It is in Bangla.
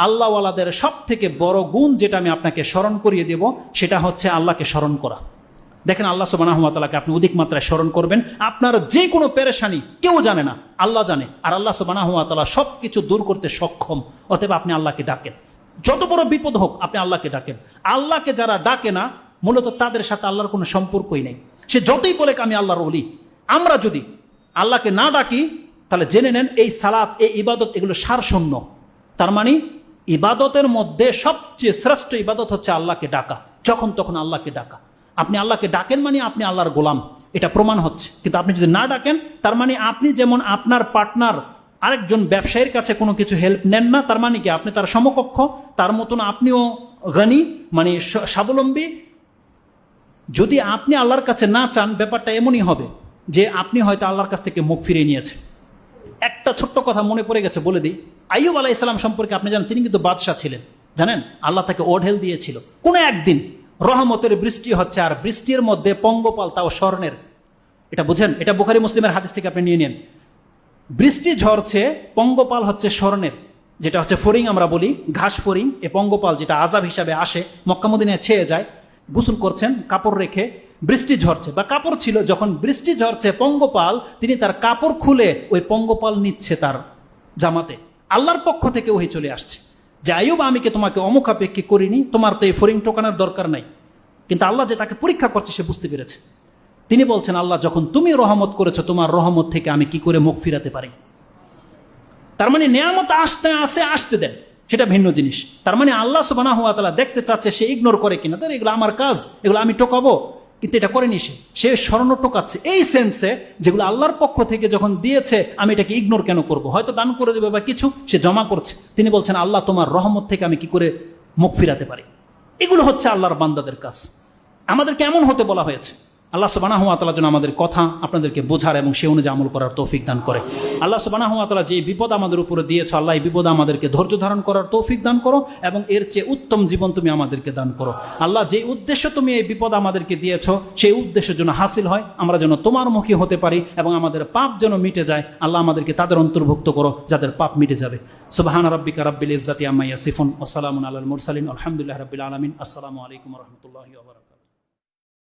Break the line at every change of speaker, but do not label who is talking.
আল্লাহওয়ালাদের সব থেকে বড় গুণ যেটা আমি আপনাকে স্মরণ করিয়ে দেব, সেটা হচ্ছে আল্লাহকে স্মরণ করা। দেখেন, আল্লাহ সুবহানাহু ওয়া তাআলাকে আপনি অধিক মাত্রায় স্মরণ করবেন, আপনার যে কোনো পেরেশানি কেউ জানে না, আল্লাহ জানে। আর আল্লাহ সুবহানাহু ওয়া তাআলা সব কিছু দূর করতে সক্ষম। অতএব আপনি আল্লাহকে ডাকেন, যত বড় বিপদ হোক আপনি আল্লাহকে ডাকেন। আল্লাহকে যারা ডাকে না, মূলত তাদের সাথে আল্লাহর কোনো সম্পর্কই নেই। সে যতই বলে আমি আল্লাহর ওলি, আমরা যদি আল্লাহকে না ডাকি তাহলে জেনে নেন এই সালাত, এই ইবাদত, এগুলো সারশূন্য। তার মানে ইবাদতের মধ্যে সবচেয়ে শ্রেষ্ঠ ইবাদত হচ্ছে আল্লাহকে ডাকা, যখন তখন আল্লাহকে ডাকা। আপনি আল্লাহকে ডাকেন মানে আপনি আল্লাহর গোলাম, এটা প্রমাণ হচ্ছে। কিন্তু আপনি যদি না ডাকেন, তার মানে আপনি যেমন আপনার পার্টনার আরেকজন ব্যবসায়ীর কাছে কোনো কিছু হেল্প নেন না, তার মানে কি আপনি তার সমকক্ষ, তার মতন আপনিও গনি, মানে স্বাবলম্বী। যদি আপনি আল্লাহর কাছে না চান, ব্যাপারটা এমনই হবে যে আপনি হয়তো আল্লাহর কাছ থেকে মুখ ফিরিয়ে নিয়েছেন। একটা ছোট্ট কথা মনে পড়ে গেছে, বলে দিই। আইয়ুব আলাইহিস সালাম সম্পর্কে আপনি জানেন, তিনি কিন্তু বাদশাহ ছিলেন, জানেন। আল্লাহ তাকে ওঢেল দিয়েছিল। কোনো একদিন রহমতের বৃষ্টি হচ্ছে, আর বৃষ্টির মধ্যে পঙ্গপাল, তাও স্বর্ণের। এটা বুঝেন, এটা বুখারী মুসলিমের হাদিস থেকে আপনি নিয়ে নেন। বৃষ্টি ঝরছে, পঙ্গপাল হচ্ছে স্বর্ণের, যেটা হচ্ছে ফড়িং আমরা বলি, ঘাস ফড়িং। এ পঙ্গপাল যেটা আযাব হিসাবে আসে, মক্কা মদিনায় ছেয়ে যায়। গোসল করছেন কাপড় রেখে, বৃষ্টি ঝরছে বা কাপড় ছিল, যখন বৃষ্টি ঝরছে পঙ্গপাল তিনি তার কাপড় খুলে ওই পঙ্গপাল নিচ্ছে তার জামাতে। আল্লাহর পক্ষ থেকে ওহী চলে আসছে যে আইয়ুব, আমি কি তোমাকে অমুখাপেক্ষী করিনি, তোমার তো এই ফড়িং টোকানোর দরকার নাই। কিন্তু আল্লাহ যে তাকে পরীক্ষা করছে সে বুঝতে পেরেছে। তিনি বলছেন, আল্লাহ যখন তুমি রহমত করেছো, তোমার রহমত থেকে আমি কি করে মুখ ফিরাতে পারি। তার মানে নেয়ামত আসতে দেন, সেটা ভিন্ন জিনিস। তার মানে আল্লাহ সুবহানাহু ওয়া তাআলা দেখতে চাচ্ছে সে ইগনোর করে কিনা। তার এগুলো আমার কাজ, এগুলো আমি টোকাবো, কিন্তু এটা করেনি সে স্বর্ণ টোকাচ্ছে এই সেন্সে, যেগুলো আল্লাহর পক্ষ থেকে যখন দিয়েছে আমি এটাকে ইগনোর কেন করব, হয়তো দান করে দেবে বা কিছু, সে জমা করছে। তিনি বলছেন, আল্লাহ তোমার রহমত থেকে আমি কি করে মুখ ফিরাতে পারি। এগুলো হচ্ছে আল্লাহর বান্দাদের কাজ। আমাদের কেমন হতে বলা হয়েছে। আল্লাহ সুবহানাহু ওয়া তাআলা যেন আমাদের কথা আপনাদেরকে বোঝার এবং সে অনুযায়ী আমল করার তৌফিক দান করে। আল্লাহ সুবহানাহু ওয়া তাআলা যে বিপদ আমাদের উপরে দিয়েছো, আল্লাহ এই বিপদ আমাদেরকে ধৈর্য ধারণ করার তৌফিক দান করো, এবং এর চেয়ে উত্তম জীবন তুমি আমাদেরকে দান করো। আল্লাহ, যে উদ্দেশ্য তুমি এই বিপদ আমাদেরকে দিয়েছো, সেই উদ্দেশ্যের জন্য হাসিল হয়, আমরা যেন তোমার মুখী হতে পারি এবং আমাদের পাপ যেন মিটে যায়। আল্লাহ আমাদেরকে তাদের অন্তর্ভুক্ত করো যাদের পাপ মিটে যাবে। সুবহান রাব্বিকা রাব্বিল ইজ্জাতি আম্মা ইয়াসিফুন ওয়া সালামুন আলাল মুরসালিন আলহামদুলিল্লাহি রাব্বিল আলামিন। আসসালামু আলাইকুম ওয়া রাহমাতুল্লাহি ওয়া বারাকাতুহু।